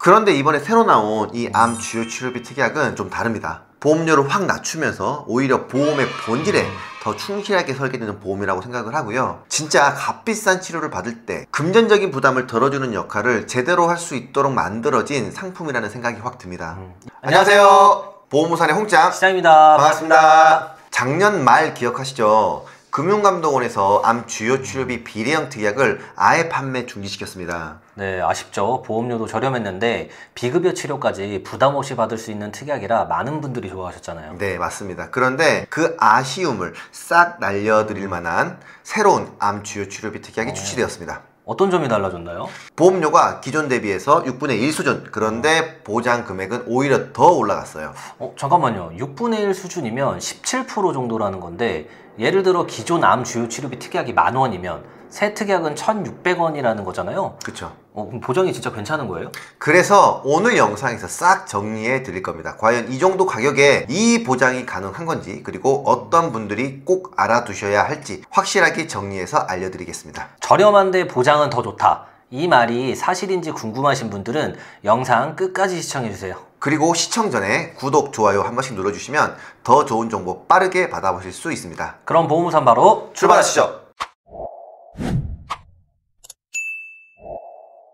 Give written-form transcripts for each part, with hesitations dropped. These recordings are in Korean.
그런데 이번에 새로 나온 이 암 주요 치료비 특약은 좀 다릅니다. 보험료를 확 낮추면서 오히려 보험의 본질에 더 충실하게 설계되는 보험이라고 생각을 하고요. 진짜 값비싼 치료를 받을 때 금전적인 부담을 덜어주는 역할을 제대로 할 수 있도록 만들어진 상품이라는 생각이 확 듭니다. 안녕하세요. 보험우산의 홍짱 시장입니다. 반갑습니다. 작년 말 기억하시죠? 금융감독원에서 암 주요 치료비 비례형 특약을 아예 판매 중지시켰습니다. 네, 아쉽죠. 보험료도 저렴했는데 비급여 치료까지 부담 없이 받을 수 있는 특약이라 많은 분들이 좋아하셨잖아요. 네, 맞습니다. 그런데 그 아쉬움을 싹 날려드릴 만한 새로운 암 주요 치료비 특약이 출시되었습니다. 어떤 점이 달라졌나요? 보험료가 기존 대비해서 6분의 1 수준, 그런데 보장 금액은 오히려 더 올라갔어요. 잠깐만요. 6분의 1 수준이면 17% 정도라는 건데, 예를 들어 기존 암 주요 치료비 특약이 10,000원이면 새 특약은 1,600원이라는 거잖아요. 그쵸. 그럼 보장이 진짜 괜찮은 거예요? 그래서 오늘 영상에서 싹 정리해 드릴 겁니다. 과연 이 정도 가격에 이 보장이 가능한 건지, 그리고 어떤 분들이 꼭 알아두셔야 할지 확실하게 정리해서 알려드리겠습니다. 저렴한데 보장은 더 좋다. 이 말이 사실인지 궁금하신 분들은 영상 끝까지 시청해주세요. 그리고 시청 전에 구독, 좋아요 한 번씩 눌러주시면 더 좋은 정보 빠르게 받아보실 수 있습니다. 그럼 보험우산 바로 출발하시죠.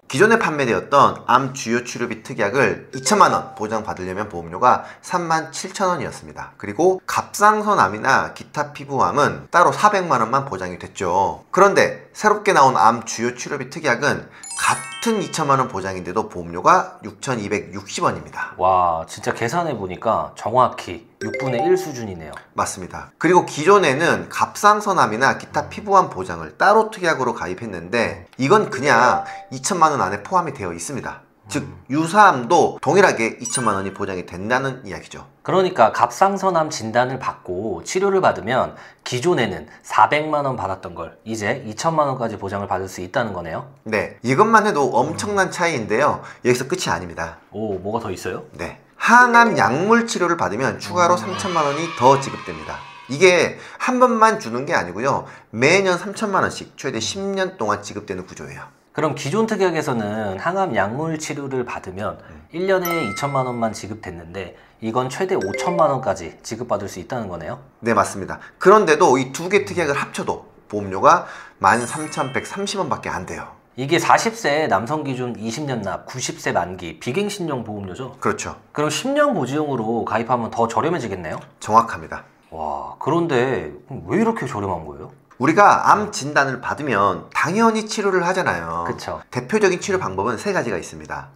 기존에 판매되었던 암 주요 치료비 특약을 2,000만원 보장받으려면 보험료가 37,000원이었습니다. 그리고 갑상선암이나 기타 피부암은 따로 400만원만 보장이 됐죠. 그런데 새롭게 나온 암 주요 치료비 특약은 같은 2,000만원 보장인데도 보험료가 6,260원입니다. 와, 진짜 계산해보니까 정확히 6분의 1 수준이네요. 맞습니다. 그리고 기존에는 갑상선암이나 기타 피부암 보장을 따로 특약으로 가입했는데 이건 그냥 2,000만원 안에 포함이 되어 있습니다. 즉 유사암도 동일하게 2,000만원이 보장이 된다는 이야기죠. 그러니까 갑상선암 진단을 받고 치료를 받으면 기존에는 400만원 받았던 걸 이제 2,000만원까지 보장을 받을 수 있다는 거네요. 네, 이것만 해도 엄청난 차이인데요. 여기서 끝이 아닙니다. 오, 뭐가 더 있어요? 네, 항암 약물 치료를 받으면 추가로 3,000만원이 더 지급됩니다. 이게 한 번만 주는 게 아니고요. 매년 3,000만원씩 최대 10년 동안 지급되는 구조예요. 그럼 기존 특약에서는 항암 약물 치료를 받으면 1년에 2,000만원만 지급됐는데 이건 최대 5,000만원까지 지급받을 수 있다는 거네요? 네, 맞습니다. 그런데도 이 두 개 특약을 합쳐도 보험료가 13,130원밖에 안 돼요. 이게 40세 남성 기준 20년 납, 90세 만기, 비갱신형 보험료죠? 그렇죠. 그럼 10년 보증으로 가입하면 더 저렴해지겠네요? 정확합니다. 와, 그런데 왜 이렇게 저렴한 거예요? 우리가 암 진단을 받으면 당연히 치료를 하잖아요. 그쵸. 대표적인 치료 방법은 세 가지가 있습니다.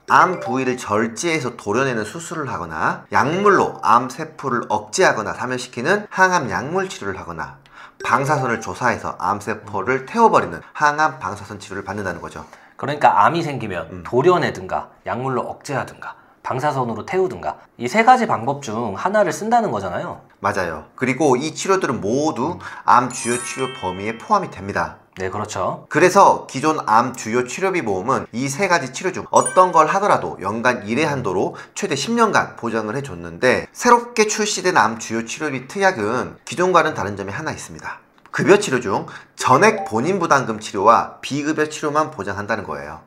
암 부위를 절제해서 도려내는 수술을 하거나, 약물로 암 세포를 억제하거나 사멸시키는 항암 약물 치료를 하거나, 방사선을 조사해서 암세포를 태워버리는 항암 방사선 치료를 받는다는 거죠. 그러니까 암이 생기면 도려내든가 약물로 억제하든가 방사선으로 태우든가 이 세 가지 방법 중 하나를 쓴다는 거잖아요. 맞아요. 그리고 이 치료들은 모두 암 주요 치료 범위에 포함이 됩니다. 네, 그렇죠. 그래서 기존 암 주요 치료비 보험은 이 세 가지 치료 중 어떤 걸 하더라도 연간 1회 한도로 최대 10년간 보장을 해줬는데, 새롭게 출시된 암 주요 치료비 특약은 기존과는 다른 점이 하나 있습니다. 급여 치료 중 전액 본인 부담금 치료와 비급여 치료만 보장한다는 거예요.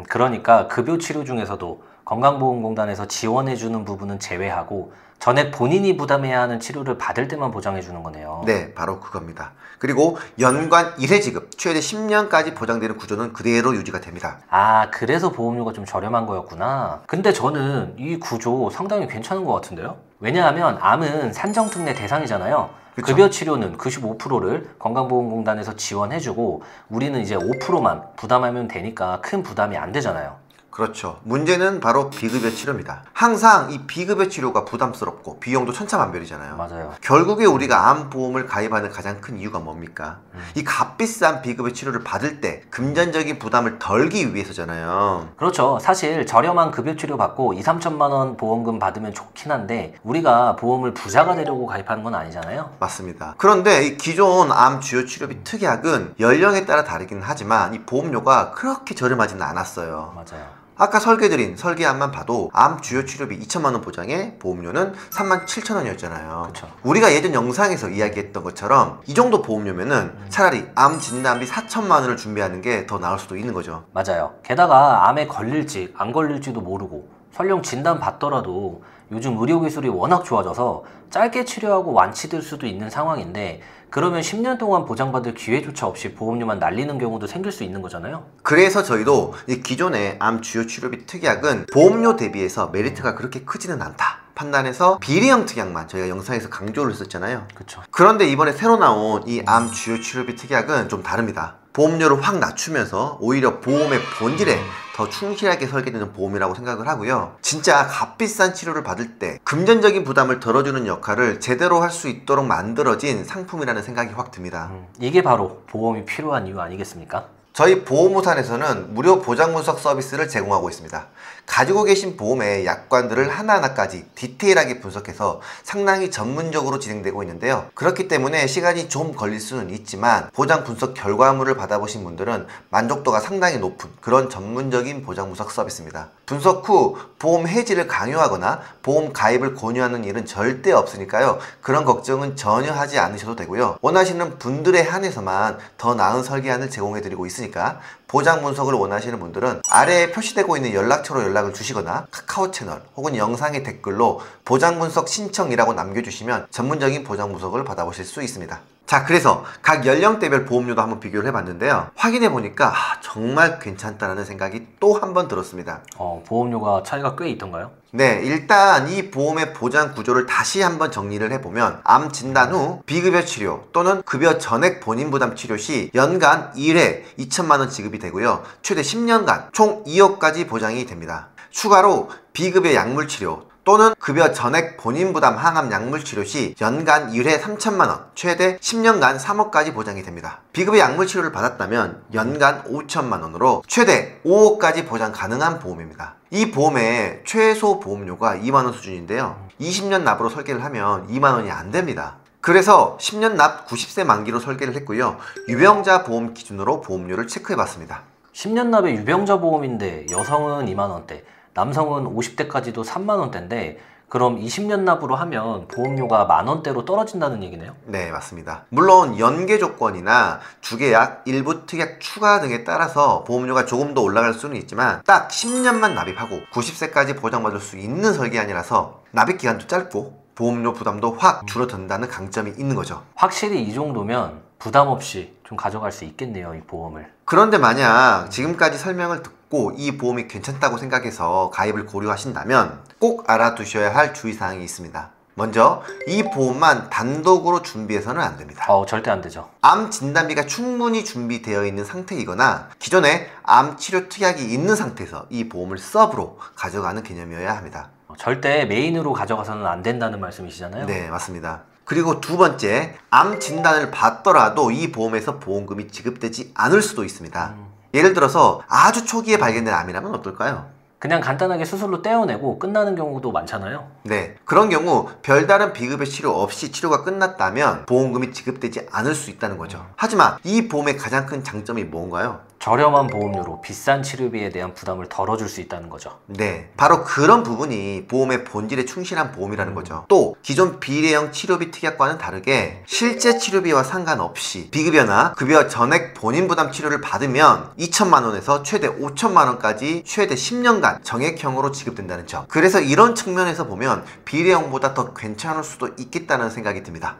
그러니까 급여 치료 중에서도 건강보험공단에서 지원해주는 부분은 제외하고 전액 본인이 부담해야 하는 치료를 받을 때만 보장해주는 거네요. 네, 바로 그겁니다. 그리고 연간 1회 지급, 최대 10년까지 보장되는 구조는 그대로 유지가 됩니다. 아, 그래서 보험료가 좀 저렴한 거였구나. 근데 저는 이 구조 상당히 괜찮은 것 같은데요? 왜냐하면 암은 산정특례 대상이잖아요. 그쵸? 급여 치료는 95%를 건강보험공단에서 지원해주고 우리는 이제 5%만 부담하면 되니까 큰 부담이 안 되잖아요. 그렇죠. 문제는 바로 비급여 치료입니다. 항상 이 비급여 치료가 부담스럽고 비용도 천차만별이잖아요. 맞아요. 결국에 우리가 암보험을 가입하는 가장 큰 이유가 뭡니까? 이 값비싼 비급여 치료를 받을 때 금전적인 부담을 덜기 위해서잖아요. 그렇죠. 사실 저렴한 급여 치료 받고 2, 3천만 원 보험금 받으면 좋긴 한데 우리가 보험을 부자가 되려고 가입하는 건 아니잖아요. 맞습니다. 그런데 이 기존 암 주요 치료비 특약은 연령에 따라 다르긴 하지만 이 보험료가 그렇게 저렴하지는 않았어요. 맞아요. 아까 설계드린 설계안만 봐도 암 주요 치료비 2천만 원 보장에 보험료는 37,000원이었잖아요. 그쵸. 우리가 예전 영상에서 이야기했던 것처럼 이 정도 보험료면은 차라리 암 진단비 4천만 원을 준비하는 게 더 나을 수도 있는 거죠. 맞아요. 게다가 암에 걸릴지 안 걸릴지도 모르고 설령 진단 받더라도 요즘 의료기술이 워낙 좋아져서 짧게 치료하고 완치될 수도 있는 상황인데, 그러면 10년 동안 보장받을 기회조차 없이 보험료만 날리는 경우도 생길 수 있는 거잖아요. 그래서 저희도 이 기존의 암 주요 치료비 특약은 보험료 대비해서 메리트가 그렇게 크지는 않다 판단해서 비례형 특약만 저희가 영상에서 강조를 했었잖아요. 그쵸. 그런데 이번에 새로 나온 이 암 주요 치료비 특약은 좀 다릅니다. 보험료를 확 낮추면서 오히려 보험의 본질에 더 충실하게 설계되는 보험이라고 생각을 하고요. 진짜 값비싼 치료를 받을 때 금전적인 부담을 덜어주는 역할을 제대로 할 수 있도록 만들어진 상품이라는 생각이 확 듭니다. 이게 바로 보험이 필요한 이유 아니겠습니까? 저희 보험우산에서는 무료 보장 분석 서비스를 제공하고 있습니다. 가지고 계신 보험의 약관들을 하나하나까지 디테일하게 분석해서 상당히 전문적으로 진행되고 있는데요. 그렇기 때문에 시간이 좀 걸릴 수는 있지만 보장 분석 결과물을 받아보신 분들은 만족도가 상당히 높은 그런 전문적인 보장 분석 서비스입니다. 분석 후 보험 해지를 강요하거나 보험 가입을 권유하는 일은 절대 없으니까요. 그런 걱정은 전혀 하지 않으셔도 되고요. 원하시는 분들에 한해서만 더 나은 설계안을 제공해드리고 있으니까 보장 분석을 원하시는 분들은 아래에 표시되고 있는 연락처로 연락을 주시거나 카카오 채널 혹은 영상의 댓글로 보장 분석 신청이라고 남겨주시면 전문적인 보장 분석을 받아보실 수 있습니다. 자, 그래서 각 연령대별 보험료도 한번 비교를 해봤는데요. 확인해 보니까 정말 괜찮다는 생각이 또 한 번 들었습니다. 보험료가 차이가 꽤 있던가요? 네, 일단 이 보험의 보장 구조를 다시 한번 정리를 해보면 암 진단 후 비급여 치료 또는 급여 전액 본인 부담 치료 시 연간 1회 2천만 원 지급이 되고요. 최대 10년간 총 2억까지 보장이 됩니다. 추가로 비급여 약물 치료 또는 급여 전액 본인 부담 항암 약물 치료 시 연간 1회 3천만 원, 최대 10년간 3억까지 보장이 됩니다. 비급여 약물 치료를 받았다면 연간 5천만 원으로 최대 5억까지 보장 가능한 보험입니다. 이 보험의 최소 보험료가 2만 원 수준인데요. 20년 납으로 설계를 하면 2만 원이 안 됩니다. 그래서 10년 납 90세 만기로 설계를 했고요. 유병자 보험 기준으로 보험료를 체크해봤습니다. 10년 납의 유병자 보험인데 여성은 2만 원대, 남성은 50대까지도 3만 원대인데, 그럼 20년 납으로 하면 보험료가 10,000원대로 떨어진다는 얘기네요? 네, 맞습니다. 물론 연계 조건이나 주계약, 일부 특약 추가 등에 따라서 보험료가 조금 더 올라갈 수는 있지만 딱 10년만 납입하고 90세까지 보장받을 수 있는 설계안이라서 납입 기간도 짧고 보험료 부담도 확 줄어든다는 강점이 있는 거죠. 확실히 이 정도면 부담 없이 좀 가져갈 수 있겠네요, 이 보험을. 그런데 만약 지금까지 설명을 듣고 이 보험이 괜찮다고 생각해서 가입을 고려하신다면 꼭 알아두셔야 할 주의사항이 있습니다. 먼저 이 보험만 단독으로 준비해서는 안 됩니다. 절대 안 되죠. 암 진단비가 충분히 준비되어 있는 상태이거나 기존에 암 치료 특약이 있는 상태에서 이 보험을 서브로 가져가는 개념이어야 합니다. 절대 메인으로 가져가서는 안 된다는 말씀이시잖아요? 네, 맞습니다. 그리고 두 번째, 암 진단을 받더라도 이 보험에서 보험금이 지급되지 않을 수도 있습니다. 예를 들어서 아주 초기에 발견된 암이라면 어떨까요? 그냥 간단하게 수술로 떼어내고 끝나는 경우도 많잖아요. 네, 그런 경우 별다른 비급여 치료 없이 치료가 끝났다면 보험금이 지급되지 않을 수 있다는 거죠. 하지만 이 보험의 가장 큰 장점이 뭔가요? 저렴한 보험료로 비싼 치료비에 대한 부담을 덜어줄 수 있다는 거죠. 네, 바로 그런 부분이 보험의 본질에 충실한 보험이라는 거죠. 또 기존 비례형 치료비 특약과는 다르게 실제 치료비와 상관없이 비급여나 급여 전액 본인 부담 치료를 받으면 2천만 원에서 최대 5천만 원까지 최대 10년간 정액형으로 지급된다는 점. 그래서 이런 측면에서 보면 비례형보다 더 괜찮을 수도 있겠다는 생각이 듭니다.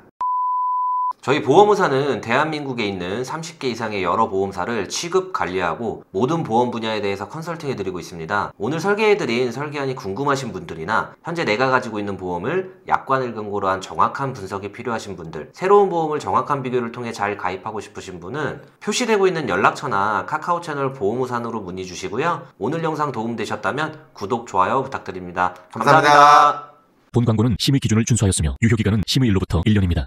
저희 보험의사는 대한민국에 있는 30개 이상의 여러 보험사를 취급, 관리하고 모든 보험 분야에 대해서 컨설팅해드리고 있습니다. 오늘 설계해드린 설계안이 궁금하신 분들이나 현재 내가 가지고 있는 보험을 약관을 근거로 한 정확한 분석이 필요하신 분들, 새로운 보험을 정확한 비교를 통해 잘 가입하고 싶으신 분은 표시되고 있는 연락처나 카카오 채널 보험의사으로 문의 주시고요. 오늘 영상 도움되셨다면 구독, 좋아요 부탁드립니다. 감사합니다. 감사합니다. 본 광고는 심의 기준을 준수하였으며 유효기간은 심의일로부터 1년입니다.